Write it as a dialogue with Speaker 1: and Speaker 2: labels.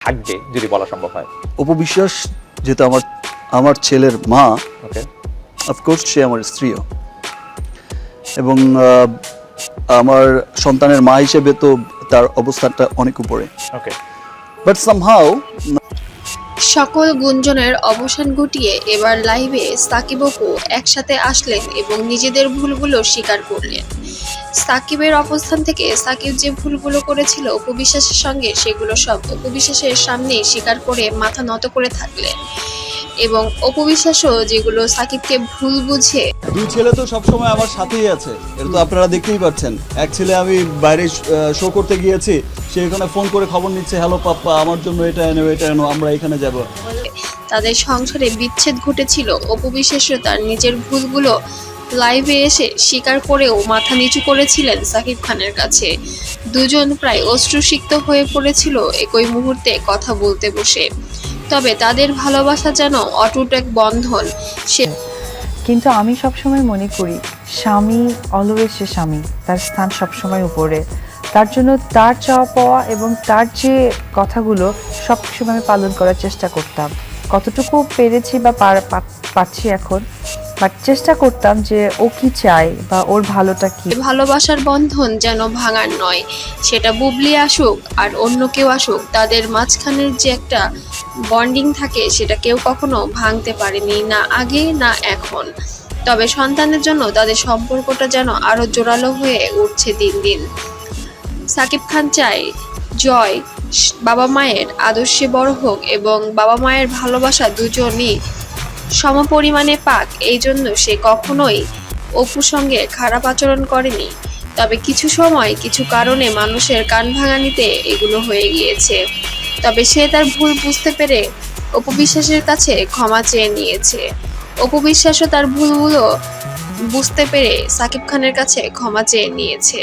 Speaker 1: থাকবে যদি বলা সম্ভব হয়?
Speaker 2: অপু বিশ্বাস যেহেতু আমার ছেলের মা,
Speaker 1: ওকে,
Speaker 2: অফকোর্স সে আমার স্ত্রীও, এবং আমার সন্তানের মা হিসেবে তো তার অবস্থানটা অনেক উপরে।
Speaker 1: ওকে,
Speaker 2: বাট সামহাউ
Speaker 3: সকল গুঞ্জনের অবসান ঘটিয়ে এবার লাইভে সাকিব অপু একসাথে আসলেন এবং নিজেদের ভুলগুলো স্বীকার করলেন। সাকিবের অবস্থান থেকে সাকিব যে ভুলগুলো করেছিল অপু বিশ্বাসের সঙ্গে, সেগুলো সব অপু বিশ্বাসের সামনেই স্বীকার করে মাথা নত করে থাকলেন এবং অপু বিশ্বাসও যেগুলো সাকিবকে ভুল বুঝে।
Speaker 2: দুই ছেলে তো সবসময় আমার সাথেই আছে, এটা তো আপনারা দেখতেই পাচ্ছেন। এক ছেলে আমি বাইরে শো করতে গিয়েছি, সে এখানে ফোন করে খবর নিচ্ছে, হ্যালো পাপ্পা আমার জন্য এটা এনো এটা এনো, আমরা এখানে যাব।
Speaker 3: তাদের সংসারে বিচ্ছেদ ঘটেছিল, অপু বিশ্বাসও তার নিজের ভুলগুলো লাইভে এসে স্বীকার করেও মাথা নিচু করেছিলেন সাকিব খানের কাছে। দুজন প্রায় অশ্রুসিক্ত হয়ে পড়েছিল একই মুহূর্তে কথা বলতে বসে। তবে তাদের ভালোবাসা যেন অটুট এক বন্ধন।
Speaker 4: কিন্তু আমি সবসময় মনে করি স্বামী অলওয়েজ সে স্বামী, তার স্থান সবসময় উপরে। তার জন্য তার চাওয়া পাওয়া এবং তার যে কথাগুলো সব সময় আমি পালন করার চেষ্টা করতাম। কতটুকু পেরেছি বা পাচ্ছি এখন, বাট চেষ্টা করতাম যে ও কি চায় বা ওর ভালোটা কি।
Speaker 3: ভালোবাসার বন্ধন যেন ভাঙার নয়, সেটা বুবলি আসুক আর অন্য কেউ আসুক, তাদের মাঝখানের যে একটা বন্ডিং থাকে সেটা কেউ কখনো ভাঙতে পারেনি, না আগে না এখন। তবে সন্তানের জন্য তাদের সম্পর্কটা যেন আরো জোরালো হয়ে উঠছে দিন দিন। সাকিব খান চায় জয় বাবা মায়ের আদর্শে বড় হোক এবং বাবা মায়ের ভালোবাসা দুজনই সমপরিমাণে পাক। এই জন্য সে কখনোই অপুর সঙ্গে খারাপ আচরণ করেনি। তবে কিছু সময় কিছু কারণে মানুষের কান ভাঙানিতে এগুলো হয়ে গিয়েছে। তবে সে তার ভুল বুঝতে পেরে অপু বিশ্বাসের কাছে ক্ষমা চেয়ে নিয়েছে। অপু বিশ্বাসও তার ভুলগুলো বুঝতে পেরে সাকিব খানের কাছে ক্ষমা চেয়ে নিয়েছে।